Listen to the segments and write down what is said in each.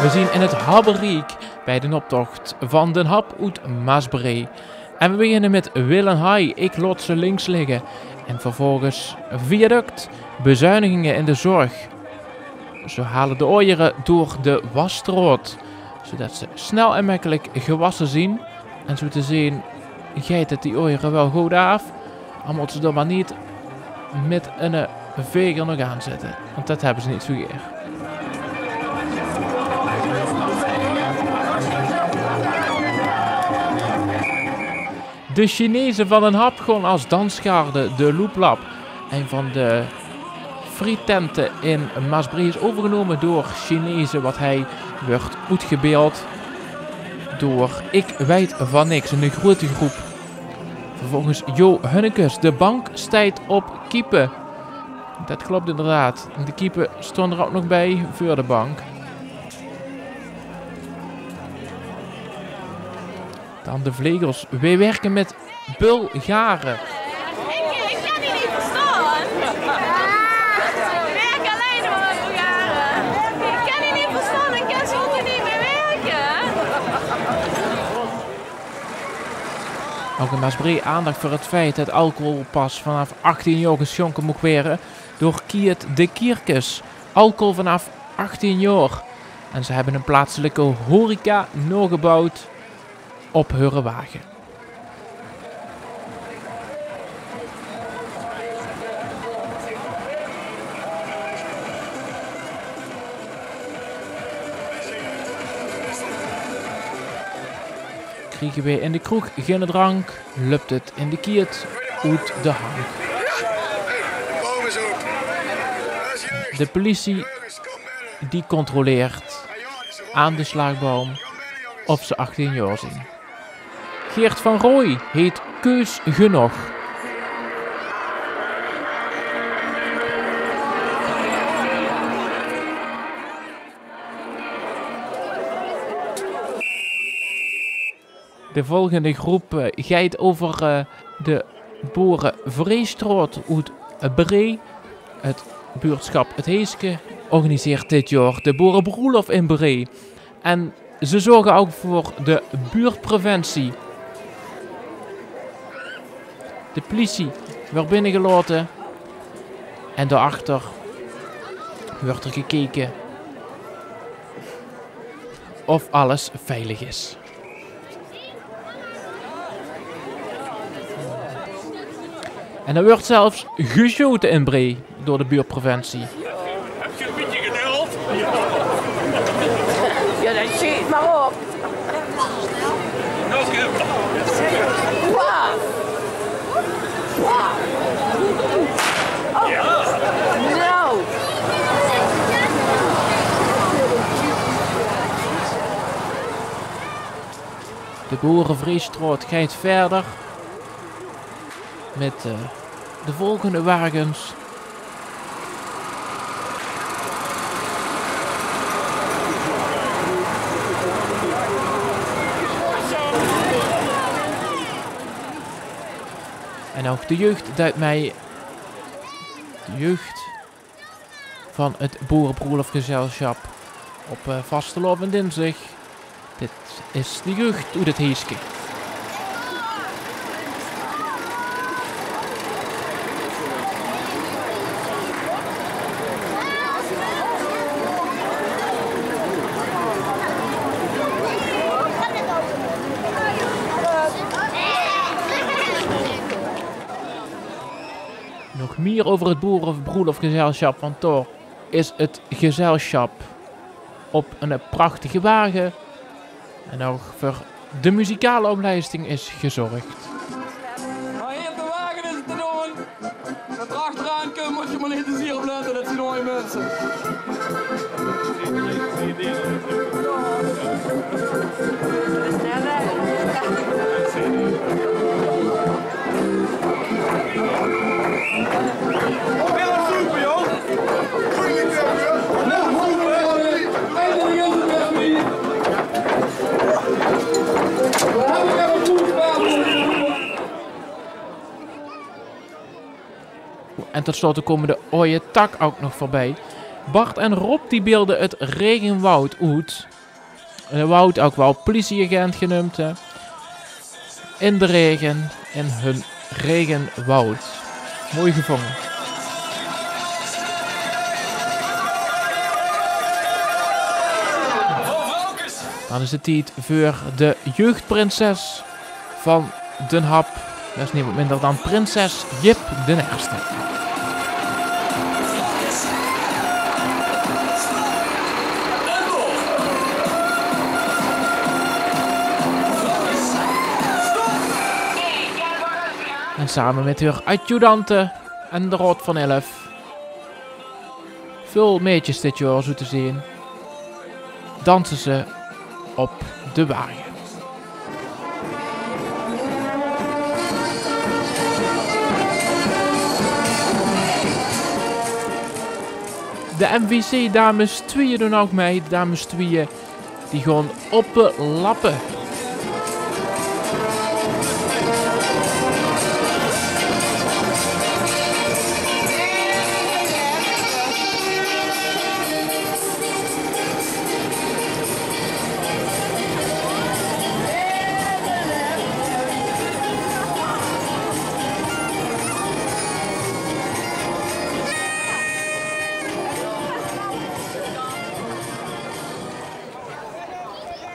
We zien in het Habberiek bij de optocht van Den Hap uit Maasbree. En we beginnen met Willenhai, ik lot ze links liggen. En vervolgens viaduct, bezuinigingen in de zorg. Ze halen de oeieren door de wasstraat, zodat ze snel en makkelijk gewassen zien. En zo te zien, gaat het die oeieren wel goed af. Dan moeten ze er maar niet met een veger nog aanzetten. Want dat hebben ze niet zo geer. De Chinezen van Den Hap gewoon als dansgarde de Loeplap. Een van de frietenten in Maasbree is overgenomen door Chinezen, wat hij wordt uitgebeeld door Ik Weet Van Niks, een grote groep. Vervolgens Jo Hunnekes, de bank staat op keeper. Dat klopt inderdaad. De keeper stond er ook nog bij voor de bank. Dan de vlegels. Wij werken met Bulgaren. Ik kan die niet verstaan. Ik werk alleen maar met Bulgaren. Ik kan die niet verstaan, ik kan zonder niet meer werken. Ook in Maasbree aandacht voor het feit dat alcohol pas vanaf 18 jaar geschonken moet worden door Kiert de Kierkes. Alcohol vanaf 18 jaar. En ze hebben een plaatselijke horeca nagebouwd op hun wagen. Kriegen we in de kroeg geen drank, lupt het in de kiert uit de hang. De politie die controleert aan de slagboom of ze 18 jaar zijn. Geert van Rooij heet keus genoeg. De volgende groep gaat over de Boerenvreestraat uit Bree. Het buurtschap Het Heeske organiseert dit jaar de Boerenbroelof in Bree. En ze zorgen ook voor de buurtpreventie. De politie wordt binnengelaten en daarachter wordt er gekeken of alles veilig is. En er wordt zelfs geschoten in Bree door de buurtpreventie. Heb je een beetje geduld? Ja, dan schiet maar op. Nog een. Wauw. Wauw. Oh. Nou. De Boerenvreestraat gaat verder met de volgende wagens. En ook de jeugd duidt mij. De jeugd van het Boerenbroelofgezelschap op vastelovend en dinsdag. Dit is de jeugd uit het Heeske. Nog meer over het Boerenbroelofgezelschap, want daar is het gezelschap op een prachtige wagen. En ook voor de muzikale omlijsting is gezorgd. Maar hier op de wagen is het te doen. Dat er achteraan komt, moet je maar niet te zien opletten, dat zijn mooie mensen. En tot slot komen de Oye Tak ook nog voorbij. Bart en Rob die beelden het regenwoud uit. En Wout ook wel politieagent genoemd. Hè. In de regen, in hun regenwoud. Mooi gevangen. Dan is het tijd voor de jeugdprinses van Den Hap. Dat is niemand minder dan prinses Jip de Eerste. En samen met haar adjudante en de Rot van 11. Veel meisjes dit jaar zo te zien. Dansen ze op de wagen. De MVC dames 2 doen ook mee. De dames 2 die gaan oplappen.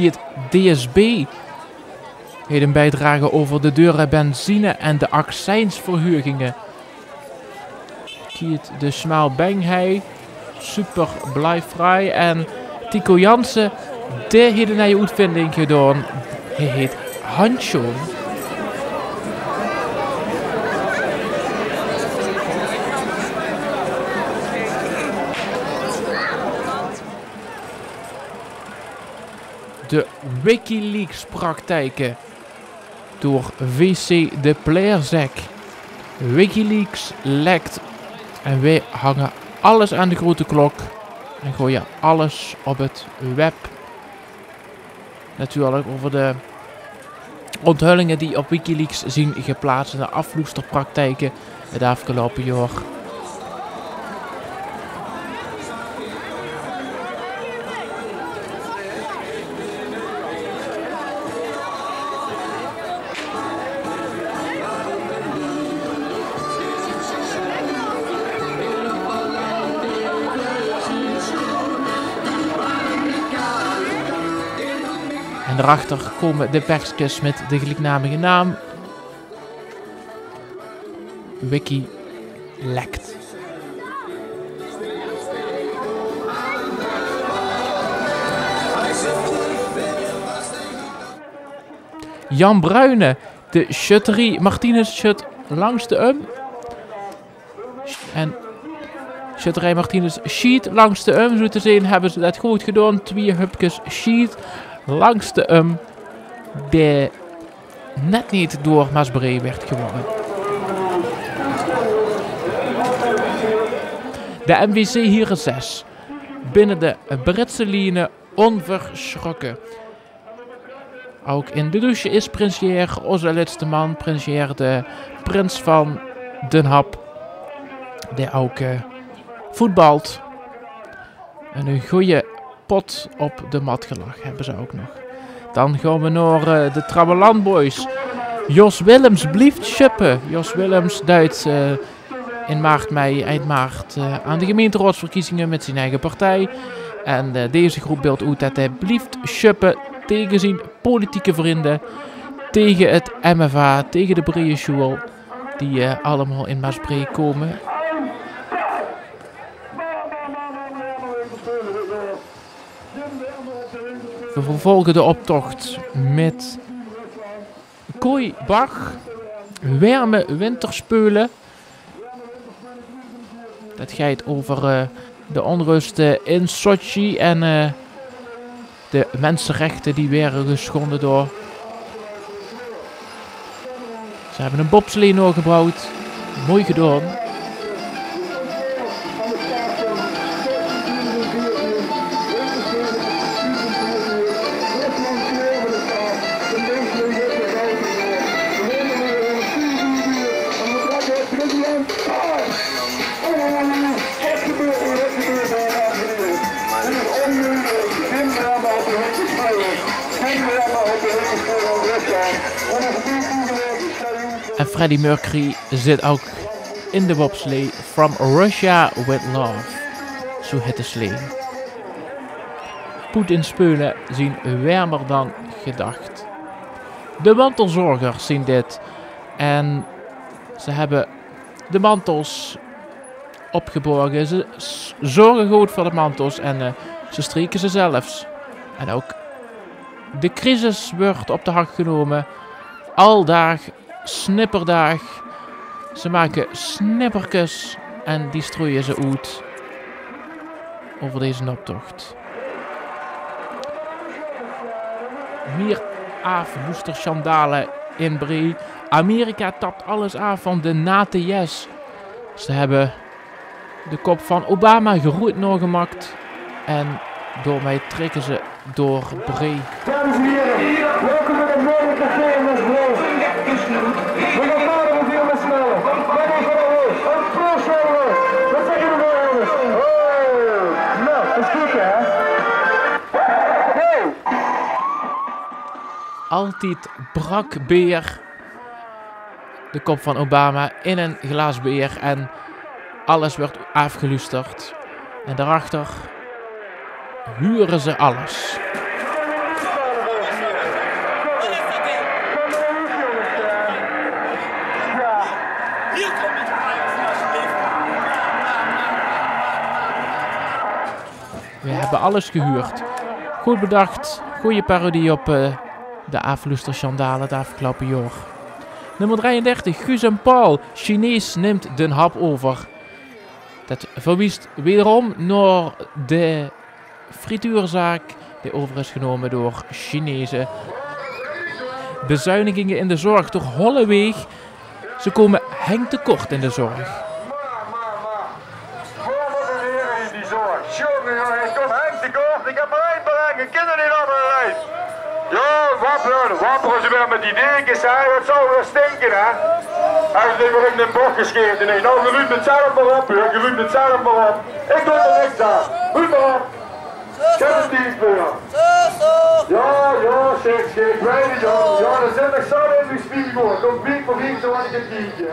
Het DSB heeft een bijdrage over de dure benzine en de accijnsverhogingen. Kiet de Smaalbenghei, Super Blijvrij en Tico Jansen, die heeft een nieuwe uitvinding gedaan. Hij heet handschoen. De Wikileaks-praktijken door WC de Pleerzek. Wikileaks lekt en wij hangen alles aan de grote klok en gooien alles op het web. Natuurlijk over de onthullingen die op Wikileaks zien geplaatst in de afvloesterpraktijken het afgelopen jaar. En daarachter komen de versjes met de gelijknamige naam. Wiki lekt. Jan Bruyne, de Schutterie Martinez shut langs de en Schutterij Martinez sheet langs de zo te zien hebben ze dat goed gedaan. 2 hupjes sheet langs de die net niet door Masbree werd gewonnen. De MVC hier is 6. Binnen de Britse lijnen onverschrokken. Ook in de douche is Prinsier, onze laatste man, Prinsier, de prins van Den Hap. Die ook voetbalt. En een goede pot op de mat gelag hebben ze ook nog. Dan gaan we naar de Trabeland Boys. Jos Willems blijft schuppen. Jos Willems duidt in eind maart aan de gemeenteraadsverkiezingen met zijn eigen partij. En deze groep beeldt uit dat hij blijft schuppen tegen zijn politieke vrienden. Tegen het MFA, tegen de Brede School. Die allemaal in Maasbree komen. We vervolgen de optocht met Kooi Bach, warme winterspeulen. Dat gaat over de onrust in Sochi en de mensenrechten die werden geschonden door. Ze hebben een bobslee gebouwd, mooi gedaan. Freddie Mercury zit ook in de bobslee. From Russia with Love. Zo heet de slee. Poetin spelen zien warmer dan gedacht. De mantelzorgers zien dit. En ze hebben de mantels opgeborgen. Ze zorgen goed voor de mantels en ze streken ze zelfs. En ook de crisis wordt op de hak genomen. Aldaag, snipperdag. Ze maken snippertjes en die strooien ze uit over deze optocht. Meer afloesterchandalen in Bree. Amerika tapt alles af van de NATS. Ze hebben de kop van Obama geroeid nog gemaakt. En door mij trekken ze door Bree. Dames en heren, welkom bij de Morgen Café in West-Bree. We gaan verder met veel met snellen. Wij gaan van alles. Een pro-show. Wat zeg je ervoor, jongens? Oh, nou, dat is goed, hè? Hey! Altijd brak beer. De kop van Obama in een glaas beer. En alles wordt afgelusterd. En daarachter huren ze alles. We hebben alles gehuurd. Goed bedacht. Goede parodie op de afluisterchandalen het afgelopen jaar. Nummer 33. Guus en Paul. Chinees neemt de hap over. Dat verwijst wederom naar de frituurzaak die over is genomen door Chinezen. Bezuinigingen in de zorg door Holleweg. Ze komen Henk tekort in de zorg. In die zorg. Jongen, ik kom Henk tekort. Ik heb maar één bereikt. Ik ken er niet aan de reis. Ja, wapperen ze weer met die dekens, hè. Dat zou weer stinken, hè. Hij is weer in de bok gescheerd. Nee, nou, je ruimt het zelf maar op, hoor. Je ruimt het zelf maar op. Ik doe er niks aan. Ruim maar op. Schep het dienstbeer. Ja, zeg, ik weet het, joh. Ja, dan zit ik zo in die spiegel. Kom biek voor biek, zo had ik het kiekje.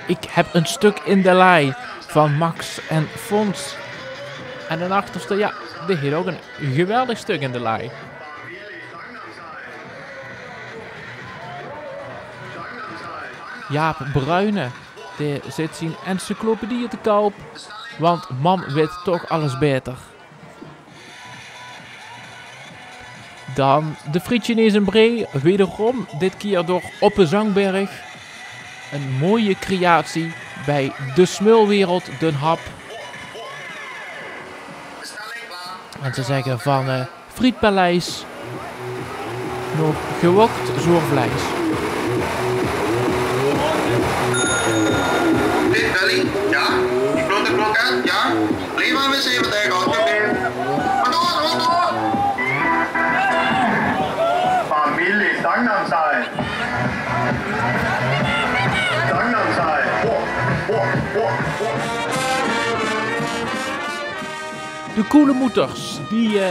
Ik heb een stuk in de lei van Max en Fons. En de achterste, ja, die heeft ook een geweldig stuk in de lei. Jaap Bruyne, die zit zijn encyclopedie te koop, want man weet toch alles beter. Dan de Frietchinees in Bree, wederom dit keer door Oppe Zangberg. Een mooie creatie bij de Smulwereld Den Hap. En ze zeggen van Frietpaleis nog gewokt zoorvlees. Dit Belly, ja. Die grote klok aan, ja. Blijf maar met 70, alsjeblieft. Maar door. Familie, Gangnam Style. Gangnam Style. De coole moeders, die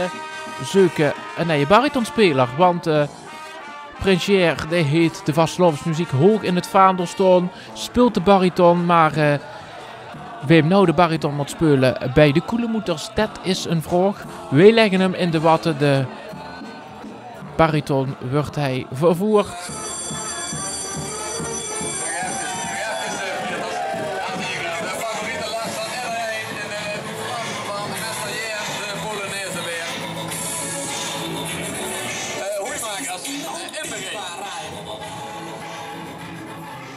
zoeken een nieuwe baritonspeler, want Prinsier, die heet de Vastelovensmuziek hoog in het vaandel staan, speelt de bariton, maar wie nou de bariton moet spelen bij de coole moeders, dat is een vraag. Wij leggen hem in de watten, de bariton wordt hij vervoerd.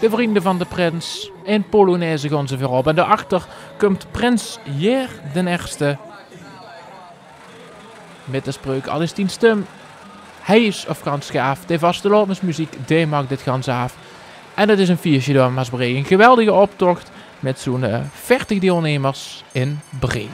De vrienden van de prins in Polonaise gaan ze weer op. En daarachter komt prins Jer den Erste. Met de spreuk alles 10 stem. Hij is Frans gaaf. De vastelovensmuziek, die maakt dit gans af. En dat is een feestje door Maasbree. Een geweldige optocht met zo'n 40 deelnemers in Bree.